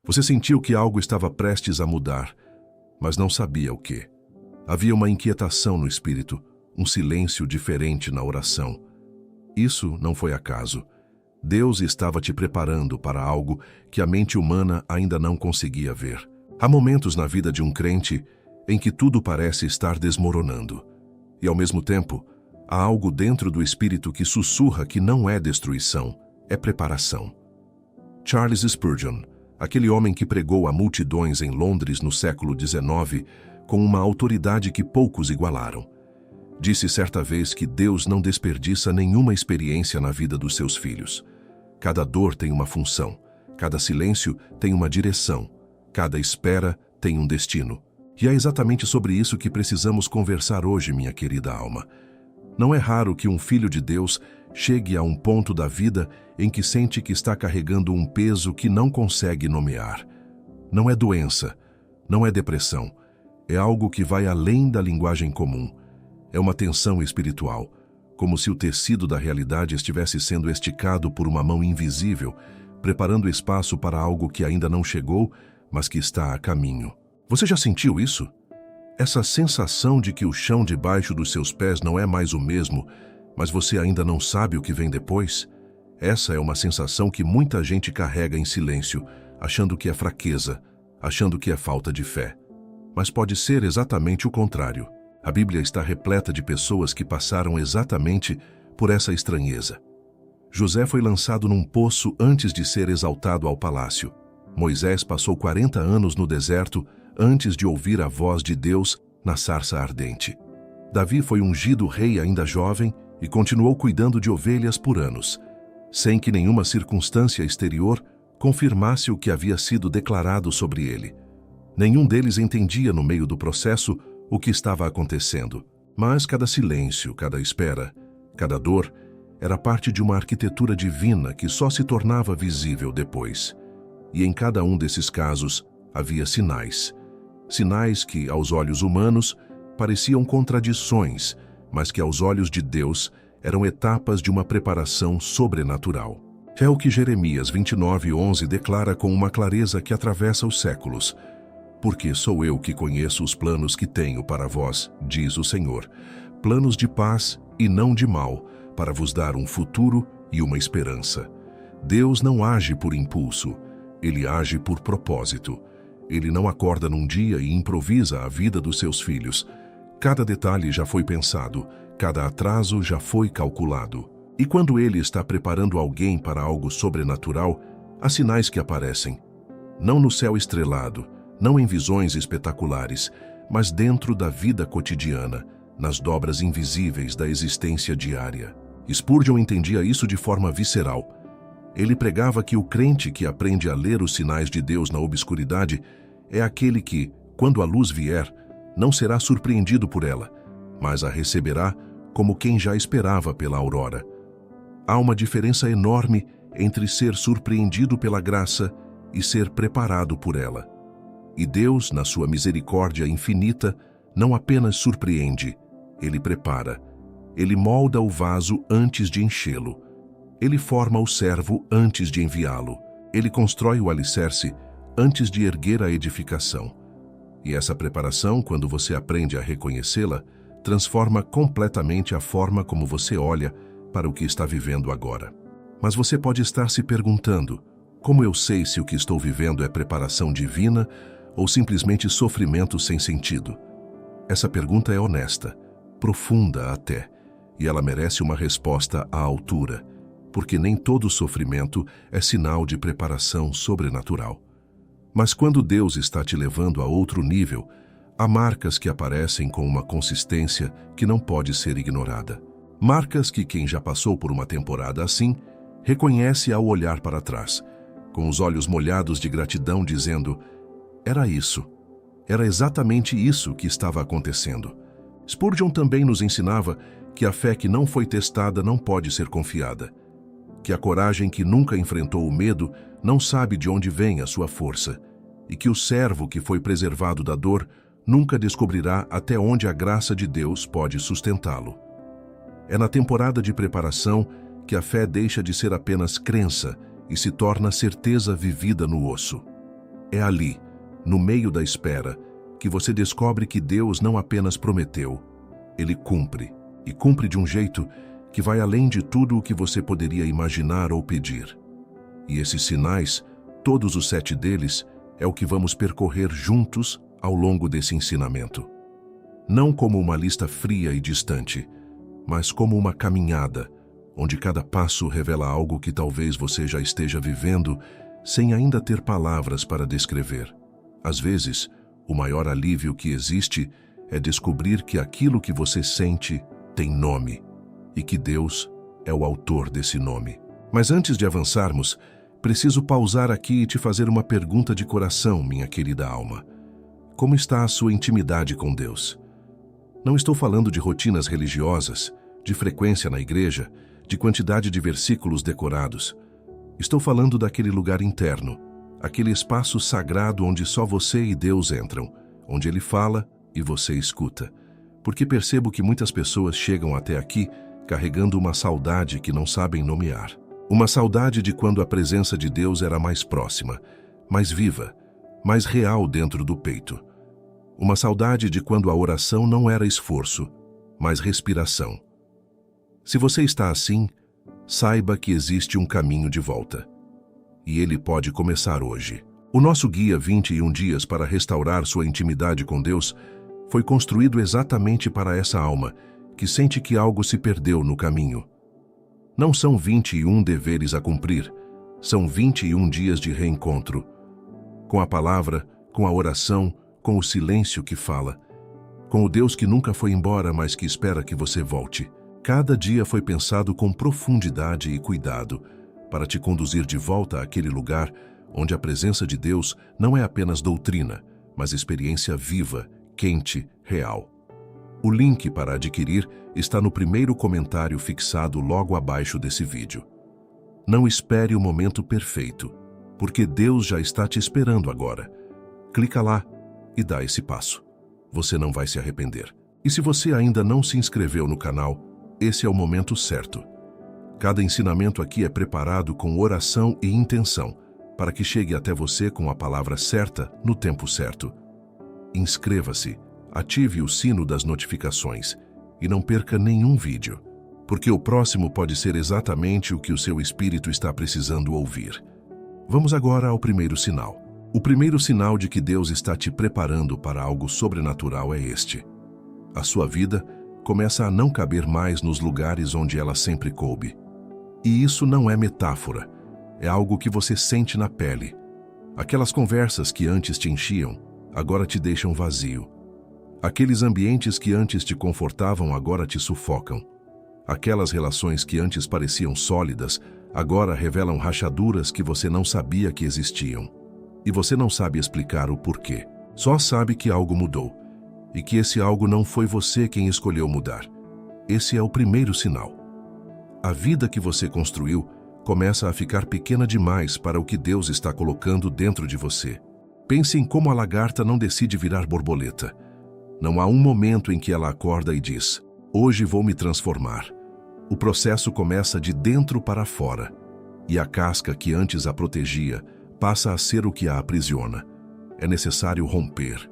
Você sentiu que algo estava prestes a mudar, mas não sabia o quê. Havia uma inquietação no espírito, um silêncio diferente na oração. Isso não foi acaso. Deus estava te preparando para algo que a mente humana ainda não conseguia ver. Há momentos na vida de um crente em que tudo parece estar desmoronando. E ao mesmo tempo, há algo dentro do espírito que sussurra que não é destruição, é preparação. Charles Spurgeon, aquele homem que pregou a multidões em Londres no século XIX com uma autoridade que poucos igualaram, disse certa vez que Deus não desperdiça nenhuma experiência na vida dos seus filhos. Cada dor tem uma função, cada silêncio tem uma direção, cada espera tem um destino. E é exatamente sobre isso que precisamos conversar hoje, minha querida alma. Não é raro que um filho de Deus chegue a um ponto da vida em que sente que está carregando um peso que não consegue nomear. Não é doença, não é depressão, é algo que vai além da linguagem comum. É uma tensão espiritual, como se o tecido da realidade estivesse sendo esticado por uma mão invisível, preparando espaço para algo que ainda não chegou, mas que está a caminho. Você já sentiu isso? Essa sensação de que o chão debaixo dos seus pés não é mais o mesmo, mas você ainda não sabe o que vem depois? Essa é uma sensação que muita gente carrega em silêncio, achando que é fraqueza, achando que é falta de fé. Mas pode ser exatamente o contrário. A Bíblia está repleta de pessoas que passaram exatamente por essa estranheza. José foi lançado num poço antes de ser exaltado ao palácio. Moisés passou 40 anos no deserto antes de ouvir a voz de Deus na sarça ardente. Davi foi ungido rei ainda jovem e continuou cuidando de ovelhas por anos, sem que nenhuma circunstância exterior confirmasse o que havia sido declarado sobre ele. Nenhum deles entendia no meio do processo o que estava acontecendo, mas cada silêncio, cada espera, cada dor era parte de uma arquitetura divina que só se tornava visível depois. E em cada um desses casos havia sinais. Sinais que, aos olhos humanos, pareciam contradições, mas que aos olhos de Deus eram etapas de uma preparação sobrenatural. É o que Jeremias 29:11 declara com uma clareza que atravessa os séculos. Porque sou eu que conheço os planos que tenho para vós, diz o Senhor, planos de paz e não de mal, para vos dar um futuro e uma esperança. Deus não age por impulso, Ele age por propósito. Ele não acorda num dia e improvisa a vida dos seus filhos. Cada detalhe já foi pensado, cada atraso já foi calculado. E quando Ele está preparando alguém para algo sobrenatural, há sinais que aparecem. Não no céu estrelado, não em visões espetaculares, mas dentro da vida cotidiana, nas dobras invisíveis da existência diária. Spurgeon entendia isso de forma visceral. Ele pregava que o crente que aprende a ler os sinais de Deus na obscuridade é aquele que, quando a luz vier, não será surpreendido por ela, mas a receberá como quem já esperava pela aurora. Há uma diferença enorme entre ser surpreendido pela graça e ser preparado por ela. E Deus, na sua misericórdia infinita, não apenas surpreende, Ele prepara. Ele molda o vaso antes de enchê-lo. Ele forma o servo antes de enviá-lo. Ele constrói o alicerce antes de erguer a edificação. E essa preparação, quando você aprende a reconhecê-la, transforma completamente a forma como você olha para o que está vivendo agora. Mas você pode estar se perguntando, como eu sei se o que estou vivendo é preparação divina ou simplesmente sofrimento sem sentido? Essa pergunta é honesta, profunda até, e ela merece uma resposta à altura, porque nem todo sofrimento é sinal de preparação sobrenatural. Mas quando Deus está te levando a outro nível, há marcas que aparecem com uma consistência que não pode ser ignorada. Marcas que quem já passou por uma temporada assim, reconhece ao olhar para trás, com os olhos molhados de gratidão, dizendo: era isso, era exatamente isso que estava acontecendo. Spurgeon também nos ensinava que a fé que não foi testada não pode ser confiada, que a coragem que nunca enfrentou o medo não sabe de onde vem a sua força, e que o servo que foi preservado da dor nunca descobrirá até onde a graça de Deus pode sustentá-lo. É na temporada de preparação que a fé deixa de ser apenas crença e se torna certeza vivida no osso. É ali, no meio da espera, que você descobre que Deus não apenas prometeu, Ele cumpre, e cumpre de um jeito que vai além de tudo o que você poderia imaginar ou pedir. E esses sinais, todos os 7 deles, é o que vamos percorrer juntos ao longo desse ensinamento. Não como uma lista fria e distante, mas como uma caminhada, onde cada passo revela algo que talvez você já esteja vivendo sem ainda ter palavras para descrever. Às vezes, o maior alívio que existe é descobrir que aquilo que você sente tem nome e que Deus é o autor desse nome. Mas antes de avançarmos, preciso pausar aqui e te fazer uma pergunta de coração, minha querida alma. Como está a sua intimidade com Deus? Não estou falando de rotinas religiosas, de frequência na igreja, de quantidade de versículos decorados. Estou falando daquele lugar interno, aquele espaço sagrado onde só você e Deus entram, onde Ele fala e você escuta. Porque percebo que muitas pessoas chegam até aqui carregando uma saudade que não sabem nomear. Uma saudade de quando a presença de Deus era mais próxima, mais viva, mais real dentro do peito. Uma saudade de quando a oração não era esforço, mas respiração. Se você está assim, saiba que existe um caminho de volta. E ele pode começar hoje. O nosso guia 21 dias para restaurar sua intimidade com Deus foi construído exatamente para essa alma que sente que algo se perdeu no caminho. Não são 21 deveres a cumprir, são 21 dias de reencontro. Com a palavra, com a oração, com o silêncio que fala. Com o Deus que nunca foi embora, mas que espera que você volte. Cada dia foi pensado com profundidade e cuidado para te conduzir de volta àquele lugar onde a presença de Deus não é apenas doutrina, mas experiência viva, quente, real. O link para adquirir está no primeiro comentário fixado logo abaixo desse vídeo. Não espere o momento perfeito, porque Deus já está te esperando agora. Clica lá e dá esse passo. Você não vai se arrepender. E se você ainda não se inscreveu no canal, esse é o momento certo. Cada ensinamento aqui é preparado com oração e intenção, para que chegue até você com a palavra certa no tempo certo. Inscreva-se, ative o sino das notificações e não perca nenhum vídeo, porque o próximo pode ser exatamente o que o seu espírito está precisando ouvir. Vamos agora ao primeiro sinal. O primeiro sinal de que Deus está te preparando para algo sobrenatural é este. A sua vida começa a não caber mais nos lugares onde ela sempre coube. E isso não é metáfora, é algo que você sente na pele. Aquelas conversas que antes te enchiam, agora te deixam vazio. Aqueles ambientes que antes te confortavam, agora te sufocam. Aquelas relações que antes pareciam sólidas, agora revelam rachaduras que você não sabia que existiam. E você não sabe explicar o porquê. Só sabe que algo mudou. E que esse algo não foi você quem escolheu mudar. Esse é o primeiro sinal. A vida que você construiu começa a ficar pequena demais para o que Deus está colocando dentro de você. Pense em como a lagarta não decide virar borboleta. Não há um momento em que ela acorda e diz: hoje vou me transformar. O processo começa de dentro para fora. E a casca que antes a protegia passa a ser o que a aprisiona. É necessário romper.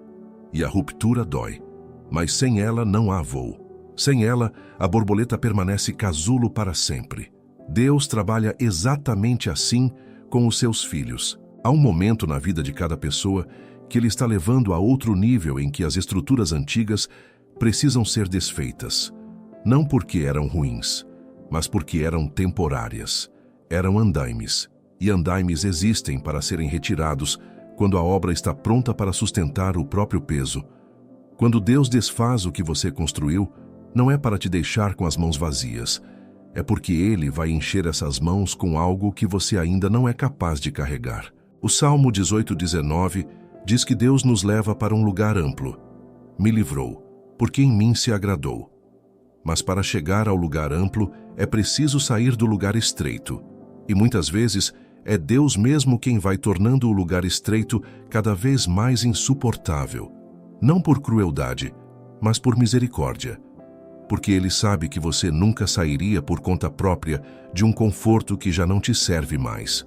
E a ruptura dói. Mas sem ela não há voo. Sem ela, a borboleta permanece casulo para sempre. Deus trabalha exatamente assim com os seus filhos. Há um momento na vida de cada pessoa que Ele está levando a outro nível em que as estruturas antigas precisam ser desfeitas. Não porque eram ruins, mas porque eram temporárias. Eram andaimes. E andaimes existem para serem retirados quando a obra está pronta para sustentar o próprio peso. Quando Deus desfaz o que você construiu, não é para te deixar com as mãos vazias. É porque Ele vai encher essas mãos com algo que você ainda não é capaz de carregar. O Salmo 18:19 diz que Deus nos leva para um lugar amplo. Me livrou, porque em mim se agradou. Mas para chegar ao lugar amplo, é preciso sair do lugar estreito. E muitas vezes, é Deus mesmo quem vai tornando o lugar estreito cada vez mais insuportável. Não por crueldade, mas por misericórdia. Porque Ele sabe que você nunca sairia por conta própria de um conforto que já não te serve mais.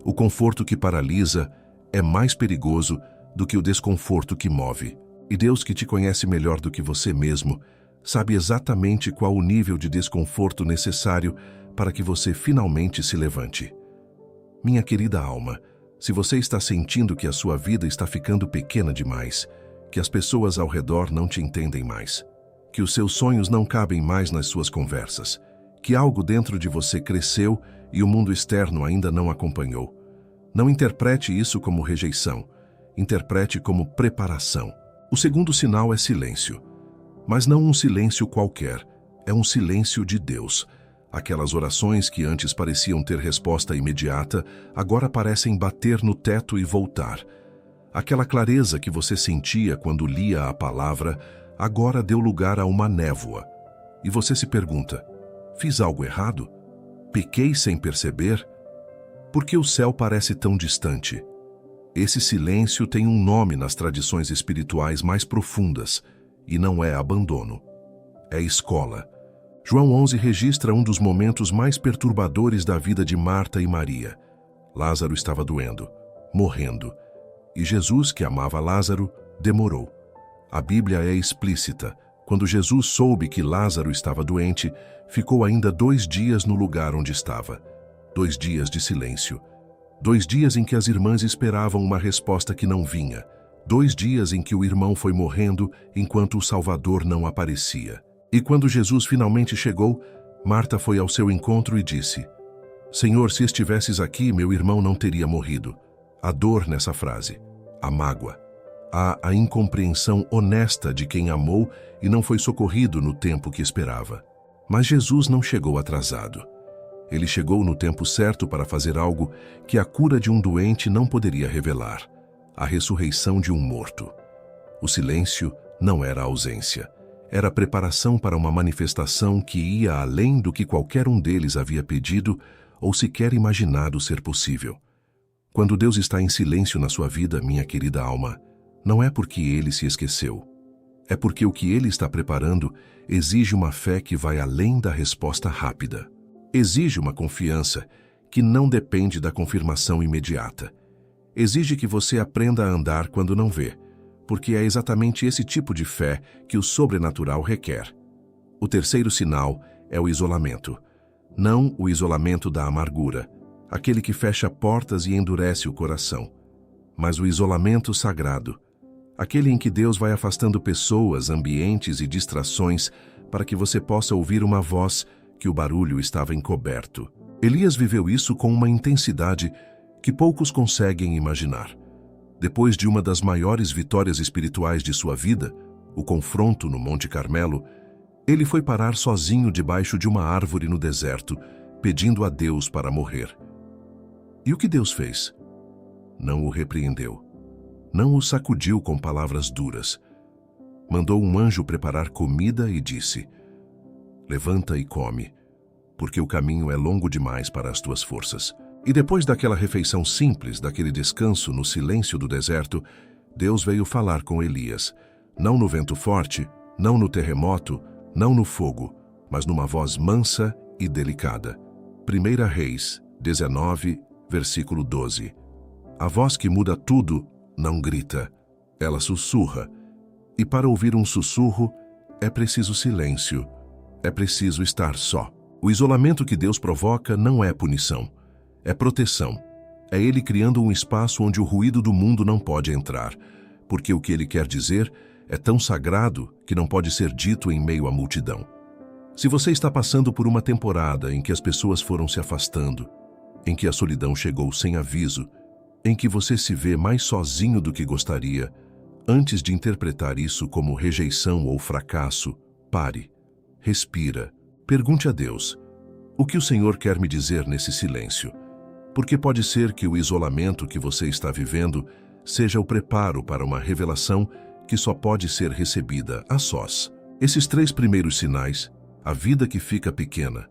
O conforto que paralisa é mais perigoso do que o desconforto que move. E Deus, que te conhece melhor do que você mesmo, sabe exatamente qual o nível de desconforto necessário para que você finalmente se levante. Minha querida alma, se você está sentindo que a sua vida está ficando pequena demais, que as pessoas ao redor não te entendem mais, que os seus sonhos não cabem mais nas suas conversas, que algo dentro de você cresceu e o mundo externo ainda não acompanhou, não interprete isso como rejeição, interprete como preparação. O segundo sinal é silêncio, mas não um silêncio qualquer, é um silêncio de Deus. Aquelas orações que antes pareciam ter resposta imediata, agora parecem bater no teto e voltar. Aquela clareza que você sentia quando lia a palavra, agora deu lugar a uma névoa. E você se pergunta, fiz algo errado? Pequei sem perceber? Por que o céu parece tão distante? Esse silêncio tem um nome nas tradições espirituais mais profundas, e não é abandono. É escola. João 11 registra um dos momentos mais perturbadores da vida de Marta e Maria. Lázaro estava doendo, morrendo, e Jesus, que amava Lázaro, demorou. A Bíblia é explícita. Quando Jesus soube que Lázaro estava doente, ficou ainda 2 dias no lugar onde estava. 2 dias de silêncio. 2 dias em que as irmãs esperavam uma resposta que não vinha. 2 dias em que o irmão foi morrendo enquanto o Salvador não aparecia. E quando Jesus finalmente chegou, Marta foi ao seu encontro e disse: Senhor, se estivesses aqui, meu irmão não teria morrido. A dor nessa frase, a mágoa, a incompreensão honesta de quem amou e não foi socorrido no tempo que esperava. Mas Jesus não chegou atrasado. Ele chegou no tempo certo para fazer algo que a cura de um doente não poderia revelar: a ressurreição de um morto. O silêncio não era ausência. Era preparação para uma manifestação que ia além do que qualquer um deles havia pedido ou sequer imaginado ser possível. Quando Deus está em silêncio na sua vida, minha querida alma, não é porque Ele se esqueceu. É porque o que Ele está preparando exige uma fé que vai além da resposta rápida. Exige uma confiança que não depende da confirmação imediata. Exige que você aprenda a andar quando não vê, porque é exatamente esse tipo de fé que o sobrenatural requer. O terceiro sinal é o isolamento. Não o isolamento da amargura, aquele que fecha portas e endurece o coração, mas o isolamento sagrado, aquele em que Deus vai afastando pessoas, ambientes e distrações para que você possa ouvir uma voz que o barulho estava encoberto. Elias viveu isso com uma intensidade que poucos conseguem imaginar. Depois de uma das maiores vitórias espirituais de sua vida, o confronto no Monte Carmelo, ele foi parar sozinho debaixo de uma árvore no deserto, pedindo a Deus para morrer. E o que Deus fez? Não o repreendeu. Não o sacudiu com palavras duras. Mandou um anjo preparar comida e disse: Levanta e come, porque o caminho é longo demais para as tuas forças. E depois daquela refeição simples, daquele descanso no silêncio do deserto, Deus veio falar com Elias, não no vento forte, não no terremoto, não no fogo, mas numa voz mansa e delicada. 1 Reis 19, versículo 12. A voz que muda tudo não grita, ela sussurra. E para ouvir um sussurro, é preciso silêncio, é preciso estar só. O isolamento que Deus provoca não é punição. É proteção. É Ele criando um espaço onde o ruído do mundo não pode entrar, porque o que Ele quer dizer é tão sagrado que não pode ser dito em meio à multidão. Se você está passando por uma temporada em que as pessoas foram se afastando, em que a solidão chegou sem aviso, em que você se vê mais sozinho do que gostaria, antes de interpretar isso como rejeição ou fracasso, pare, respira, pergunte a Deus: o que o Senhor quer me dizer nesse silêncio? Porque pode ser que o isolamento que você está vivendo seja o preparo para uma revelação que só pode ser recebida a sós. Esses 3 primeiros sinais, a vida que fica pequena,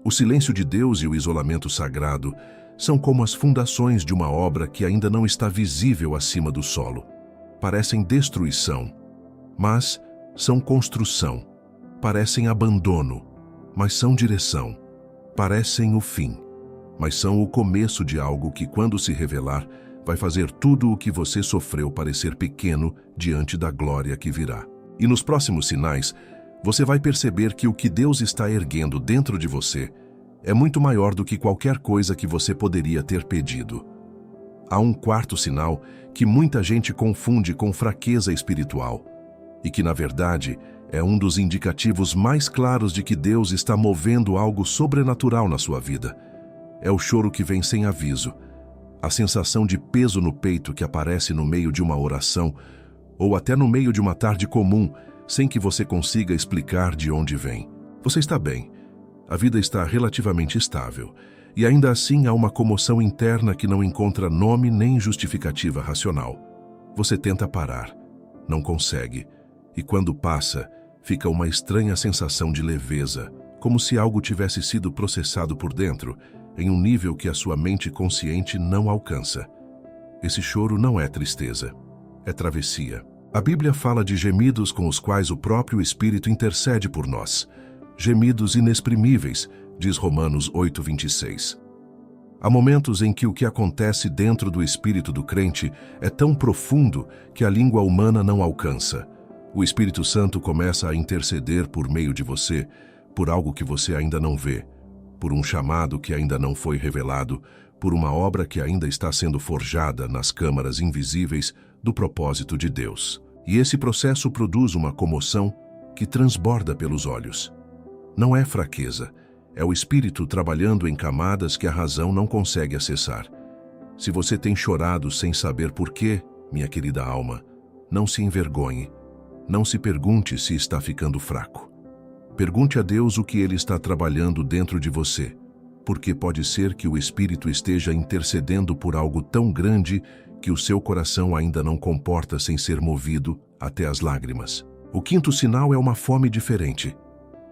o silêncio de Deus e o isolamento sagrado, são como as fundações de uma obra que ainda não está visível acima do solo. Parecem destruição, mas são construção. Parecem abandono, mas são direção. Parecem o fim, mas são o começo de algo que, quando se revelar, vai fazer tudo o que você sofreu parecer pequeno diante da glória que virá. E nos próximos sinais, você vai perceber que o que Deus está erguendo dentro de você é muito maior do que qualquer coisa que você poderia ter pedido. Há um quarto sinal que muita gente confunde com fraqueza espiritual e que, na verdade, é um dos indicativos mais claros de que Deus está movendo algo sobrenatural na sua vida. É o choro que vem sem aviso, a sensação de peso no peito que aparece no meio de uma oração ou até no meio de uma tarde comum, sem que você consiga explicar de onde vem. Você está bem, a vida está relativamente estável, e ainda assim há uma comoção interna que não encontra nome nem justificativa racional. Você tenta parar, não consegue, e quando passa, fica uma estranha sensação de leveza, como se algo tivesse sido processado por dentro, em um nível que a sua mente consciente não alcança. Esse choro não é tristeza, é travessia. A Bíblia fala de gemidos com os quais o próprio Espírito intercede por nós. Gemidos inexprimíveis, diz Romanos 8:26. Há momentos em que o que acontece dentro do espírito do crente é tão profundo que a língua humana não alcança. O Espírito Santo começa a interceder por meio de você, por algo que você ainda não vê, por um chamado que ainda não foi revelado, por uma obra que ainda está sendo forjada nas câmaras invisíveis do propósito de Deus. E esse processo produz uma comoção que transborda pelos olhos. Não é fraqueza, é o Espírito trabalhando em camadas que a razão não consegue acessar. Se você tem chorado sem saber por quê, minha querida alma, não se envergonhe. Não se pergunte se está ficando fraco. Pergunte a Deus o que Ele está trabalhando dentro de você, porque pode ser que o Espírito esteja intercedendo por algo tão grande que o seu coração ainda não comporta sem ser movido até as lágrimas. O quinto sinal é uma fome diferente.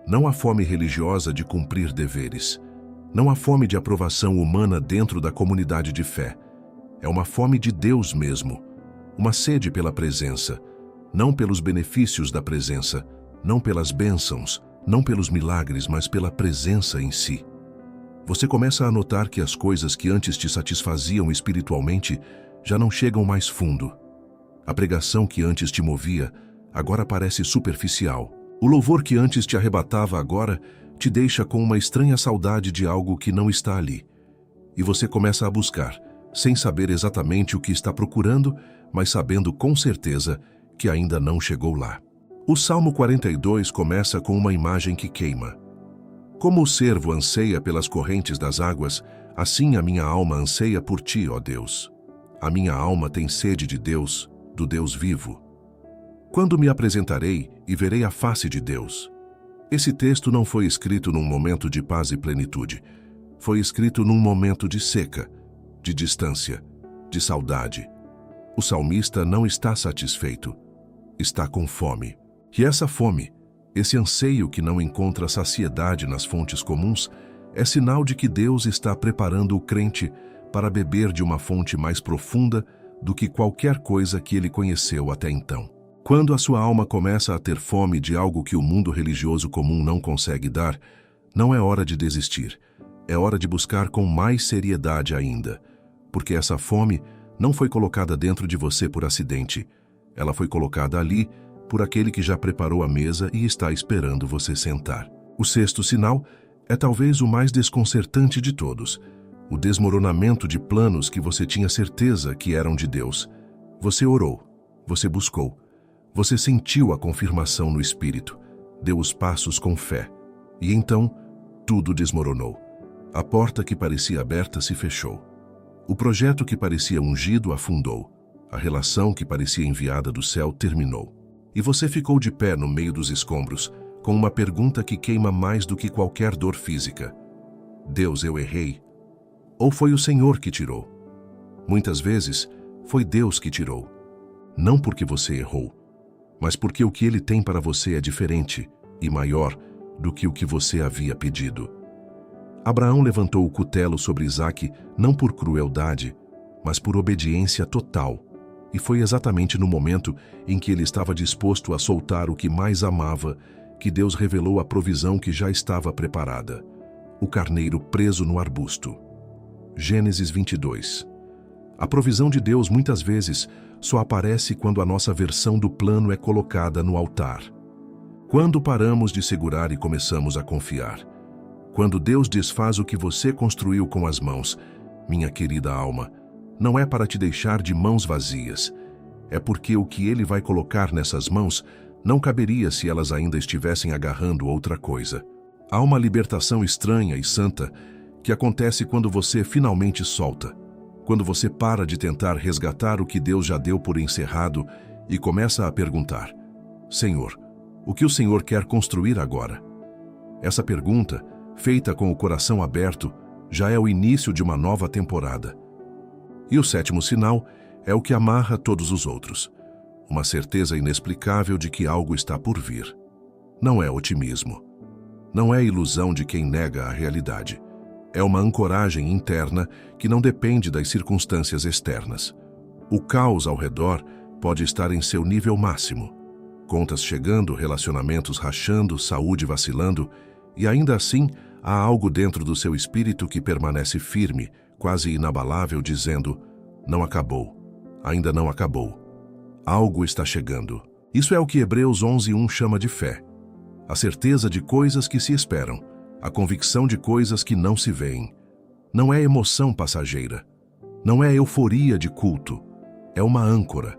Não a fome religiosa de cumprir deveres. Não a fome de aprovação humana dentro da comunidade de fé. É uma fome de Deus mesmo. Uma sede pela presença. Não pelos benefícios da presença. Não pelas bênçãos. Não pelos milagres, mas pela presença em si. Você começa a notar que as coisas que antes te satisfaziam espiritualmente já não chegam mais fundo. A pregação que antes te movia agora parece superficial. O louvor que antes te arrebatava agora te deixa com uma estranha saudade de algo que não está ali. E você começa a buscar, sem saber exatamente o que está procurando, mas sabendo com certeza que ainda não chegou lá. O Salmo 42 começa com uma imagem que queima. Como o cervo anseia pelas correntes das águas, assim a minha alma anseia por ti, ó Deus. A minha alma tem sede de Deus, do Deus vivo. Quando me apresentarei e verei a face de Deus? Esse texto não foi escrito num momento de paz e plenitude. Foi escrito num momento de seca, de distância, de saudade. O salmista não está satisfeito. Está com fome. E essa fome, esse anseio que não encontra saciedade nas fontes comuns, é sinal de que Deus está preparando o crente para beber de uma fonte mais profunda do que qualquer coisa que ele conheceu até então. Quando a sua alma começa a ter fome de algo que o mundo religioso comum não consegue dar, não é hora de desistir. É hora de buscar com mais seriedade ainda, porque essa fome não foi colocada dentro de você por acidente. Ela foi colocada ali por aquele que já preparou a mesa e está esperando você sentar. O sexto sinal é talvez o mais desconcertante de todos. O desmoronamento de planos que você tinha certeza que eram de Deus. Você orou, você buscou, você sentiu a confirmação no Espírito, deu os passos com fé, e então tudo desmoronou. A porta que parecia aberta se fechou. O projeto que parecia ungido afundou. A relação que parecia enviada do céu terminou. E você ficou de pé no meio dos escombros, com uma pergunta que queima mais do que qualquer dor física. Deus, eu errei? Ou foi o Senhor que tirou? Muitas vezes, foi Deus que tirou. Não porque você errou, mas porque o que Ele tem para você é diferente e maior do que o que você havia pedido. Abraão levantou o cutelo sobre Isaque não por crueldade, mas por obediência total. E foi exatamente no momento em que ele estava disposto a soltar o que mais amava que Deus revelou a provisão que já estava preparada. O carneiro preso no arbusto. Gênesis 22. A provisão de Deus muitas vezes só aparece quando a nossa versão do plano é colocada no altar. Quando paramos de segurar e começamos a confiar. Quando Deus desfaz o que você construiu com as mãos, minha querida alma, não é para te deixar de mãos vazias. É porque o que Ele vai colocar nessas mãos não caberia se elas ainda estivessem agarrando outra coisa. Há uma libertação estranha e santa que acontece quando você finalmente solta. Quando você para de tentar resgatar o que Deus já deu por encerrado e começa a perguntar: Senhor, o que o Senhor quer construir agora? Essa pergunta, feita com o coração aberto, já é o início de uma nova temporada. E o sétimo sinal é o que amarra todos os outros. Uma certeza inexplicável de que algo está por vir. Não é otimismo. Não é ilusão de quem nega a realidade. É uma ancoragem interna que não depende das circunstâncias externas. O caos ao redor pode estar em seu nível máximo. Contas chegando, relacionamentos rachando, saúde vacilando, e ainda assim há algo dentro do seu espírito que permanece firme, quase inabalável, dizendo: não acabou, ainda não acabou. Algo está chegando. Isso é o que Hebreus 11:1 chama de fé. A certeza de coisas que se esperam, a convicção de coisas que não se veem. Não é emoção passageira. Não é euforia de culto. É uma âncora.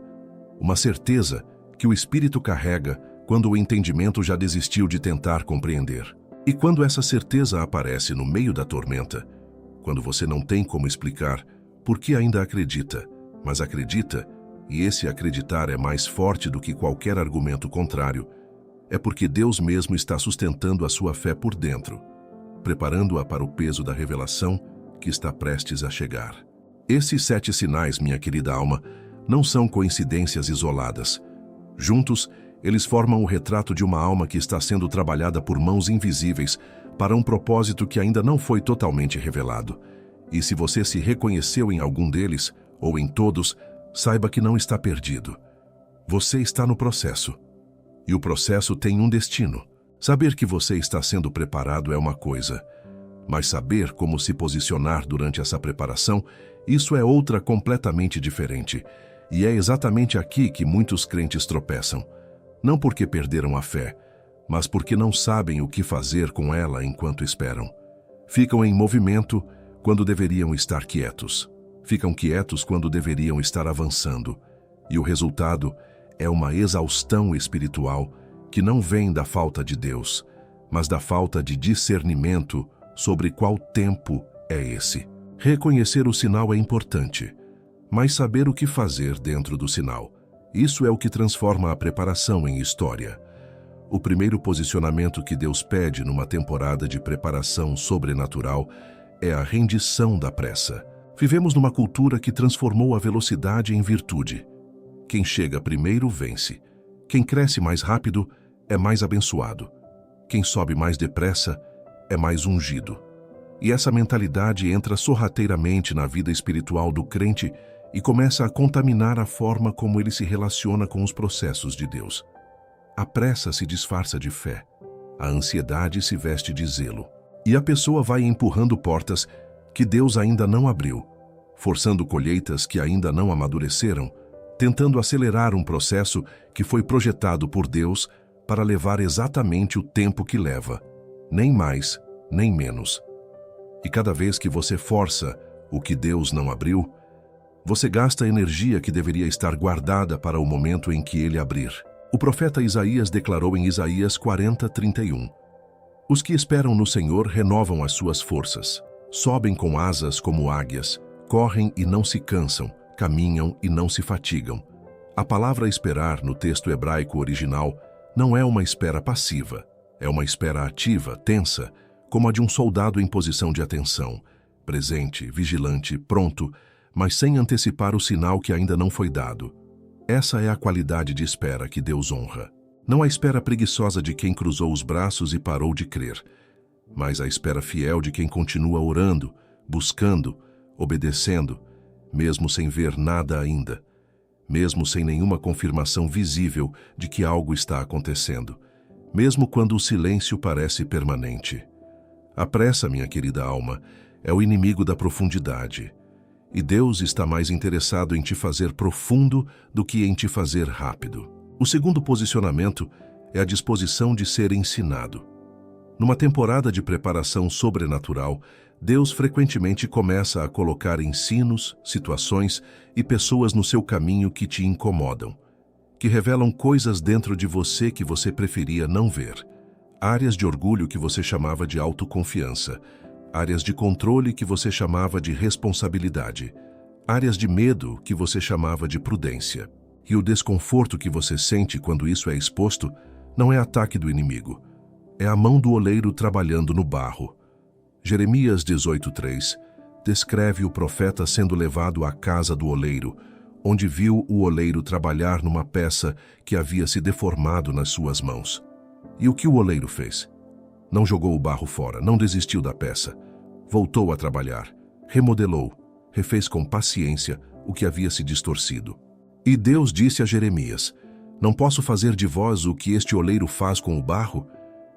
Uma certeza que o espírito carrega quando o entendimento já desistiu de tentar compreender. E quando essa certeza aparece no meio da tormenta, quando você não tem como explicar por que ainda acredita, mas acredita, e esse acreditar é mais forte do que qualquer argumento contrário, é porque Deus mesmo está sustentando a sua fé por dentro, preparando-a para o peso da revelação que está prestes a chegar. Esses 7 sinais, minha querida alma, não são coincidências isoladas. Juntos, eles formam o retrato de uma alma que está sendo trabalhada por mãos invisíveis para um propósito que ainda não foi totalmente revelado. E se você se reconheceu em algum deles, ou em todos, saiba que não está perdido. Você está no processo. E o processo tem um destino. Saber que você está sendo preparado é uma coisa, mas saber como se posicionar durante essa preparação, isso é outra completamente diferente. E é exatamente aqui que muitos crentes tropeçam. Não porque perderam a fé, mas porque não sabem o que fazer com ela enquanto esperam. Ficam em movimento quando deveriam estar quietos. Ficam quietos quando deveriam estar avançando. E o resultado é uma exaustão espiritual que não vem da falta de Deus, mas da falta de discernimento sobre qual tempo é esse. Reconhecer o sinal é importante, mas saber o que fazer dentro do sinal, isso é o que transforma a preparação em história. O primeiro posicionamento que Deus pede numa temporada de preparação sobrenatural é a rendição da pressa. Vivemos numa cultura que transformou a velocidade em virtude. Quem chega primeiro vence. Quem cresce mais rápido é mais abençoado. Quem sobe mais depressa é mais ungido. E essa mentalidade entra sorrateiramente na vida espiritual do crente e começa a contaminar a forma como ele se relaciona com os processos de Deus. A pressa se disfarça de fé. A ansiedade se veste de zelo. E a pessoa vai empurrando portas que Deus ainda não abriu, forçando colheitas que ainda não amadureceram, tentando acelerar um processo que foi projetado por Deus para levar exatamente o tempo que leva, nem mais, nem menos. E cada vez que você força o que Deus não abriu, você gasta energia que deveria estar guardada para o momento em que Ele abrir. O profeta Isaías declarou em Isaías 40:31: Os que esperam no Senhor renovam as suas forças, sobem com asas como águias, correm e não se cansam, caminham e não se fatigam. A palavra esperar no texto hebraico original não é uma espera passiva, é uma espera ativa, tensa, como a de um soldado em posição de atenção, presente, vigilante, pronto, mas sem antecipar o sinal que ainda não foi dado. Essa é a qualidade de espera que Deus honra. Não a espera preguiçosa de quem cruzou os braços e parou de crer, mas a espera fiel de quem continua orando, buscando, obedecendo, mesmo sem ver nada ainda, mesmo sem nenhuma confirmação visível de que algo está acontecendo, mesmo quando o silêncio parece permanente. A pressa, minha querida alma, é o inimigo da profundidade. E Deus está mais interessado em te fazer profundo do que em te fazer rápido. O segundo posicionamento é a disposição de ser ensinado. Numa temporada de preparação sobrenatural, Deus frequentemente começa a colocar ensinos, situações e pessoas no seu caminho que te incomodam, que revelam coisas dentro de você que você preferia não ver, áreas de orgulho que você chamava de autoconfiança, áreas de controle que você chamava de responsabilidade, áreas de medo que você chamava de prudência. E o desconforto que você sente quando isso é exposto não é ataque do inimigo, é a mão do oleiro trabalhando no barro. Jeremias 18:3 descreve o profeta sendo levado à casa do oleiro, onde viu o oleiro trabalhar numa peça que havia se deformado nas suas mãos. E o que o oleiro fez? Não jogou o barro fora, não desistiu da peça. Voltou a trabalhar, remodelou, refez com paciência o que havia se distorcido. E Deus disse a Jeremias: não posso fazer de vós o que este oleiro faz com o barro?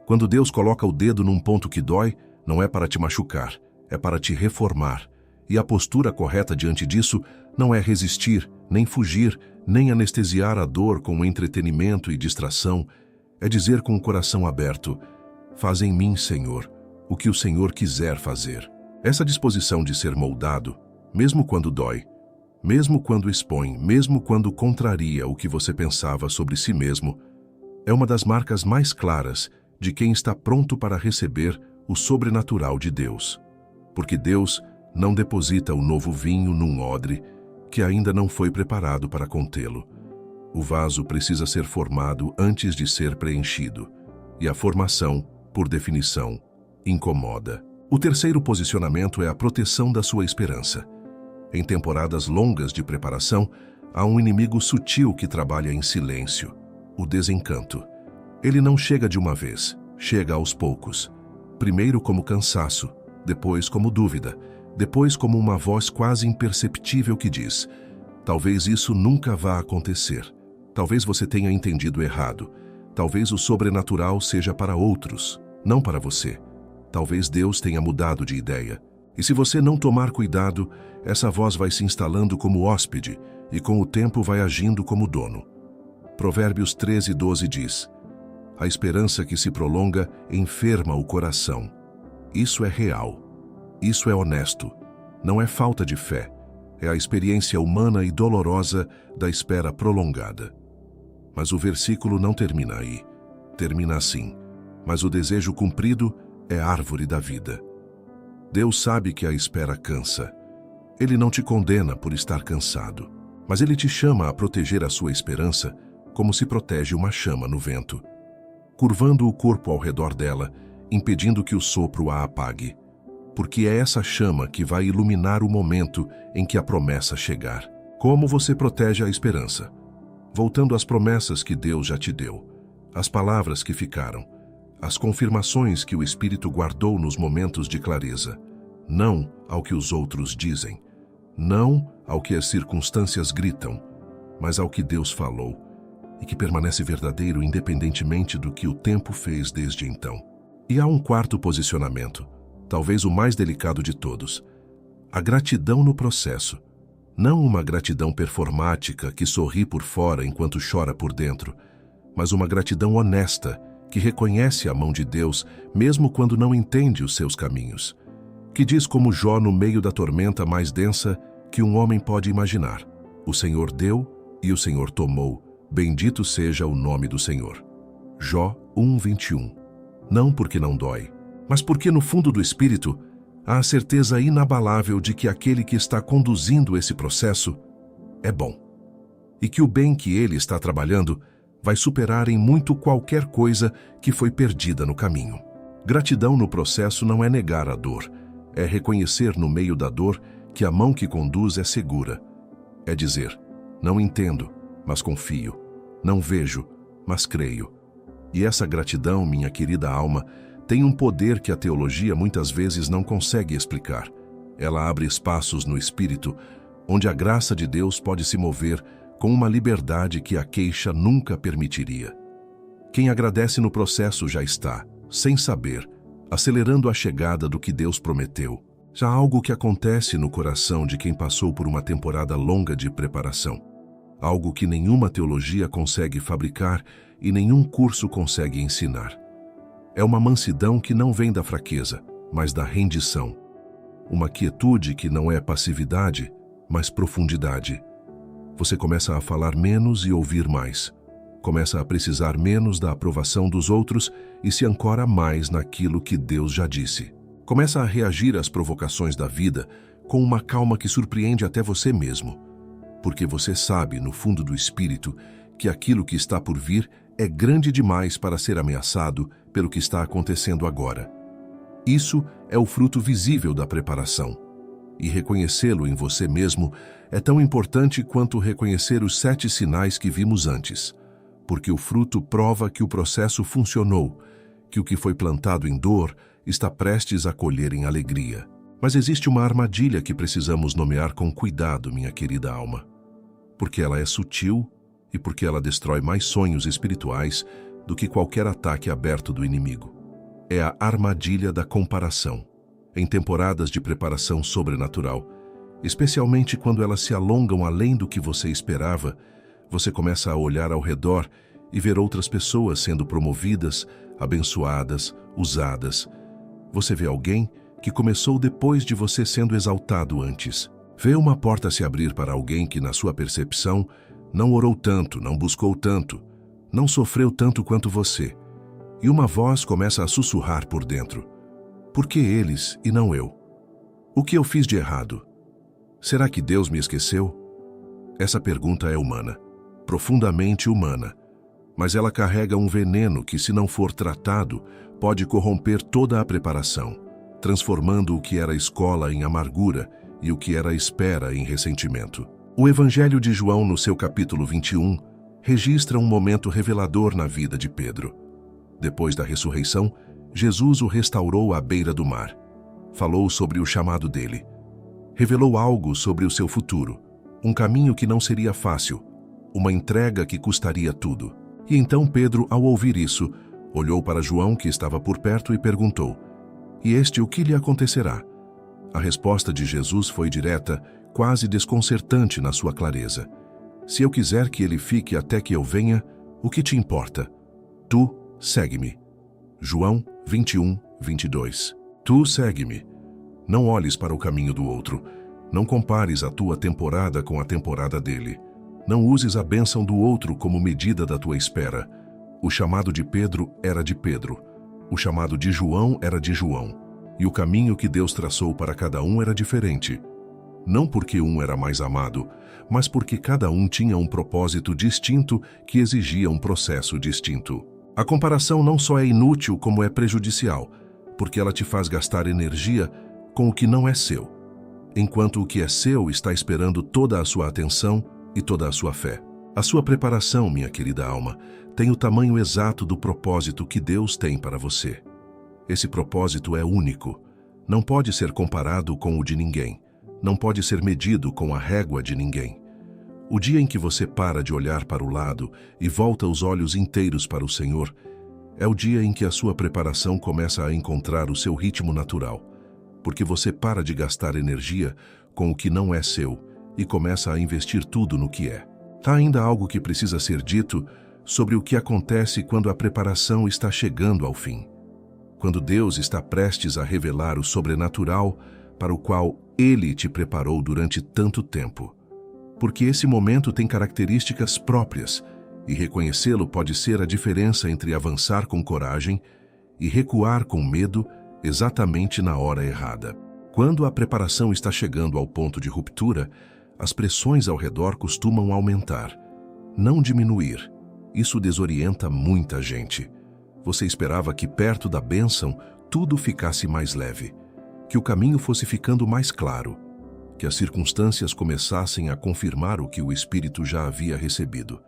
Quando Deus coloca o dedo num ponto que dói, não é para te machucar, é para te reformar. E a postura correta diante disso não é resistir, nem fugir, nem anestesiar a dor com entretenimento e distração. É dizer com o coração aberto: faz em mim, Senhor, o que o Senhor quiser fazer. Essa disposição de ser moldado, mesmo quando dói, mesmo quando expõe, mesmo quando contraria o que você pensava sobre si mesmo, é uma das marcas mais claras de quem está pronto para receber o sobrenatural de Deus. Porque Deus não deposita o novo vinho num odre que ainda não foi preparado para contê-lo. O vaso precisa ser formado antes de ser preenchido, e a formação, por definição, incomoda. O terceiro posicionamento é a proteção da sua esperança. Em temporadas longas de preparação, há um inimigo sutil que trabalha em silêncio: o desencanto. Ele não chega de uma vez, chega aos poucos. Primeiro como cansaço, depois como dúvida, depois como uma voz quase imperceptível que diz: talvez isso nunca vá acontecer. Talvez você tenha entendido errado. Talvez o sobrenatural seja para outros, não para você. Talvez Deus tenha mudado de ideia. E se você não tomar cuidado, essa voz vai se instalando como hóspede e com o tempo vai agindo como dono. Provérbios 13:12 diz: a esperança que se prolonga enferma o coração. Isso é real. Isso é honesto. Não é falta de fé. É a experiência humana e dolorosa da espera prolongada. Mas o versículo não termina aí. Termina assim: mas o desejo cumprido é árvore da vida. Deus sabe que a espera cansa. Ele não te condena por estar cansado, mas Ele te chama a proteger a sua esperança como se protege uma chama no vento, curvando o corpo ao redor dela, impedindo que o sopro a apague, porque é essa chama que vai iluminar o momento em que a promessa chegar. Como você protege a esperança? Voltando às promessas que Deus já te deu, às palavras que ficaram, as confirmações que o Espírito guardou nos momentos de clareza, não ao que os outros dizem, não ao que as circunstâncias gritam, mas ao que Deus falou, e que permanece verdadeiro independentemente do que o tempo fez desde então. E há um quarto posicionamento, talvez o mais delicado de todos: a gratidão no processo. Não uma gratidão performática que sorri por fora enquanto chora por dentro, mas uma gratidão honesta, que reconhece a mão de Deus mesmo quando não entende os seus caminhos, que diz como Jó no meio da tormenta mais densa que um homem pode imaginar: o Senhor deu e o Senhor tomou, bendito seja o nome do Senhor. Jó 1:21. Não porque não dói, mas porque no fundo do espírito há a certeza inabalável de que aquele que está conduzindo esse processo é bom, e que o bem que ele está trabalhando vai superar em muito qualquer coisa que foi perdida no caminho. Gratidão no processo não é negar a dor, é reconhecer no meio da dor que a mão que conduz é segura. É dizer: não entendo, mas confio. Não vejo, mas creio. E essa gratidão, minha querida alma, tem um poder que a teologia muitas vezes não consegue explicar. Ela abre espaços no espírito onde a graça de Deus pode se mover com uma liberdade que a queixa nunca permitiria. Quem agradece no processo já está, sem saber, acelerando a chegada do que Deus prometeu. Já há algo que acontece no coração de quem passou por uma temporada longa de preparação. Algo que nenhuma teologia consegue fabricar e nenhum curso consegue ensinar. É uma mansidão que não vem da fraqueza, mas da rendição. Uma quietude que não é passividade, mas profundidade. Você começa a falar menos e ouvir mais. Começa a precisar menos da aprovação dos outros e se ancora mais naquilo que Deus já disse. Começa a reagir às provocações da vida com uma calma que surpreende até você mesmo. Porque você sabe, no fundo do espírito, que aquilo que está por vir é grande demais para ser ameaçado pelo que está acontecendo agora. Isso é o fruto visível da preparação. E reconhecê-lo em você mesmo é tão importante quanto reconhecer os 7 sinais que vimos antes. Porque o fruto prova que o processo funcionou, que o que foi plantado em dor está prestes a colher em alegria. Mas existe uma armadilha que precisamos nomear com cuidado, minha querida alma. Porque ela é sutil e porque ela destrói mais sonhos espirituais do que qualquer ataque aberto do inimigo. É a armadilha da comparação. Em temporadas de preparação sobrenatural, especialmente quando elas se alongam além do que você esperava, você começa a olhar ao redor e ver outras pessoas sendo promovidas, abençoadas, usadas. Você vê alguém que começou depois de você sendo exaltado antes. Vê uma porta se abrir para alguém que, na sua percepção, não orou tanto, não buscou tanto, não sofreu tanto quanto você. E uma voz começa a sussurrar por dentro. Por que eles e não eu? O que eu fiz de errado? Será que Deus me esqueceu? Essa pergunta é humana, profundamente humana, mas ela carrega um veneno que, se não for tratado, pode corromper toda a preparação, transformando o que era escola em amargura e o que era espera em ressentimento. O Evangelho de João, no seu capítulo 21, registra um momento revelador na vida de Pedro. Depois da ressurreição, Jesus o restaurou à beira do mar. Falou sobre o chamado dele. Revelou algo sobre o seu futuro, um caminho que não seria fácil, uma entrega que custaria tudo. E então Pedro, ao ouvir isso, olhou para João, que estava por perto, e perguntou: "E este o que lhe acontecerá?" A resposta de Jesus foi direta, quase desconcertante na sua clareza. "Se eu quiser que ele fique até que eu venha, o que te importa? Tu, segue-me." João 21, 22. Tu segue-me. Não olhes para o caminho do outro. Não compares a tua temporada com a temporada dele. Não uses a bênção do outro como medida da tua espera. O chamado de Pedro era de Pedro. O chamado de João era de João. E o caminho que Deus traçou para cada um era diferente. Não porque um era mais amado, mas porque cada um tinha um propósito distinto que exigia um processo distinto. A comparação não só é inútil, como é prejudicial, porque ela te faz gastar energia com o que não é seu, enquanto o que é seu está esperando toda a sua atenção e toda a sua fé. A sua preparação, minha querida alma, tem o tamanho exato do propósito que Deus tem para você. Esse propósito é único, não pode ser comparado com o de ninguém, não pode ser medido com a régua de ninguém. O dia em que você para de olhar para o lado e volta os olhos inteiros para o Senhor, é o dia em que a sua preparação começa a encontrar o seu ritmo natural, porque você para de gastar energia com o que não é seu e começa a investir tudo no que é. Há ainda algo que precisa ser dito sobre o que acontece quando a preparação está chegando ao fim. Quando Deus está prestes a revelar o sobrenatural para o qual Ele te preparou durante tanto tempo. Porque esse momento tem características próprias, e reconhecê-lo pode ser a diferença entre avançar com coragem e recuar com medo exatamente na hora errada. Quando a preparação está chegando ao ponto de ruptura, as pressões ao redor costumam aumentar, não diminuir. Isso desorienta muita gente. Você esperava que perto da bênção tudo ficasse mais leve, que o caminho fosse ficando mais claro, que as circunstâncias começassem a confirmar o que o Espírito já havia recebido.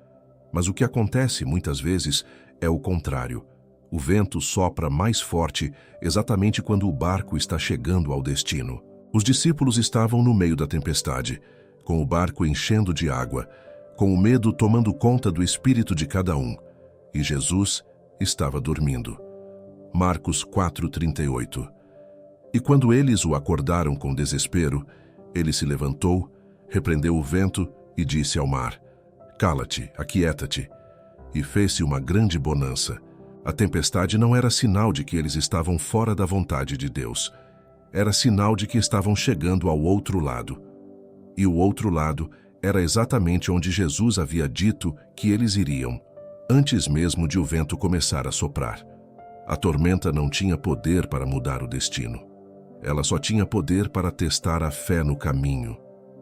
Mas o que acontece muitas vezes é o contrário. O vento sopra mais forte exatamente quando o barco está chegando ao destino. Os discípulos estavam no meio da tempestade, com o barco enchendo de água, com o medo tomando conta do espírito de cada um, e Jesus estava dormindo. Marcos 4:38. E quando eles o acordaram com desespero, ele se levantou, repreendeu o vento e disse ao mar: "Cala-te, aquieta-te." E fez-se uma grande bonança. A tempestade não era sinal de que eles estavam fora da vontade de Deus. Era sinal de que estavam chegando ao outro lado. E o outro lado era exatamente onde Jesus havia dito que eles iriam, antes mesmo de o vento começar a soprar. A tormenta não tinha poder para mudar o destino. Ela só tinha poder para testar a fé no caminho.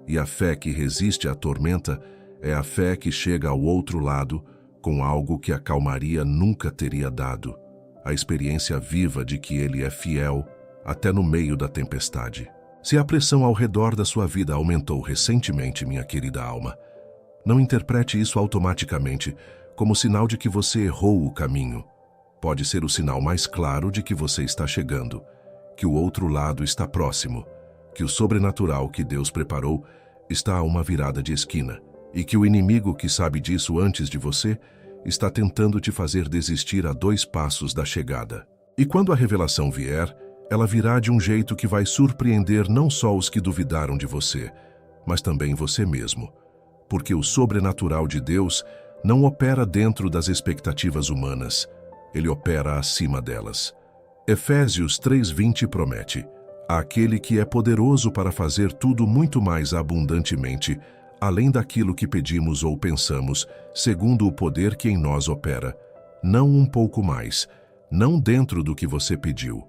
E a fé que resiste à tormenta é a fé que chega ao outro lado com algo que a calmaria nunca teria dado, a experiência viva de que ele é fiel até no meio da tempestade. Se a pressão ao redor da sua vida aumentou recentemente, minha querida alma, não interprete isso automaticamente como sinal de que você errou o caminho. Pode ser o sinal mais claro de que você está chegando, que o outro lado está próximo, que o sobrenatural que Deus preparou está a uma virada de esquina, e que o inimigo que sabe disso antes de você está tentando te fazer desistir a 2 passos da chegada. E quando a revelação vier, ela virá de um jeito que vai surpreender não só os que duvidaram de você, mas também você mesmo. Porque o sobrenatural de Deus não opera dentro das expectativas humanas, ele opera acima delas. Efésios 3:20 promete: "Aquele que é poderoso para fazer tudo muito mais abundantemente, além daquilo que pedimos ou pensamos, segundo o poder que em nós opera." Não um pouco mais, não dentro do que você pediu,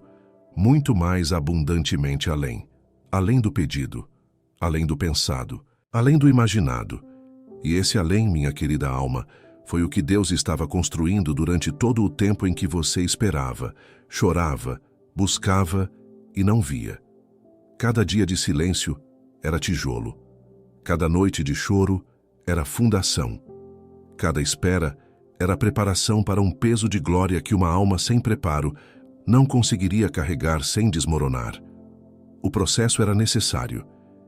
muito mais abundantemente além do pedido, além do pensado, além do imaginado. E esse além, minha querida alma, foi o que Deus estava construindo durante todo o tempo em que você esperava, chorava, buscava e não via. Cada dia de silêncio era tijolo. Cada noite de choro era fundação. Cada espera era preparação para um peso de glória que uma alma sem preparo não conseguiria carregar sem desmoronar. O processo era necessário,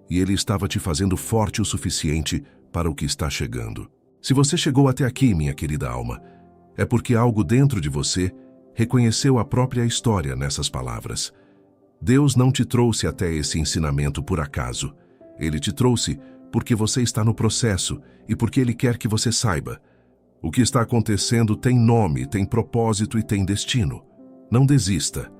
e ele estava te fazendo forte o suficiente para o que está chegando. Se você chegou até aqui, minha querida alma, é porque algo dentro de você reconheceu a própria história nessas palavras. Deus não te trouxe até esse ensinamento por acaso. Ele te trouxe porque você está no processo e porque Ele quer que você saiba. O que está acontecendo tem nome, tem propósito e tem destino. Não desista.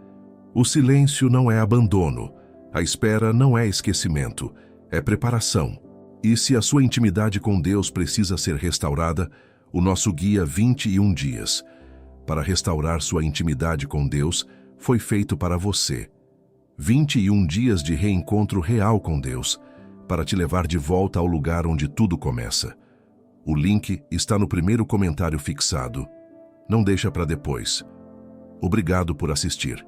O silêncio não é abandono. A espera não é esquecimento. É preparação. E se a sua intimidade com Deus precisa ser restaurada, o nosso guia 21 dias para restaurar sua intimidade com Deus foi feito para você. 21 dias de reencontro real com Deus, para te levar de volta ao lugar onde tudo começa. O link está no primeiro comentário fixado. Não deixa para depois. Obrigado por assistir.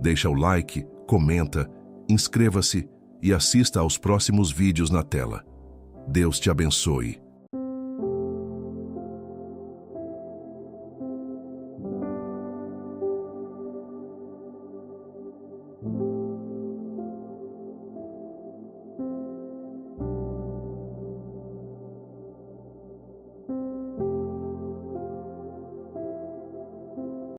Deixa o like, comenta, inscreva-se e assista aos próximos vídeos na tela. Deus te abençoe.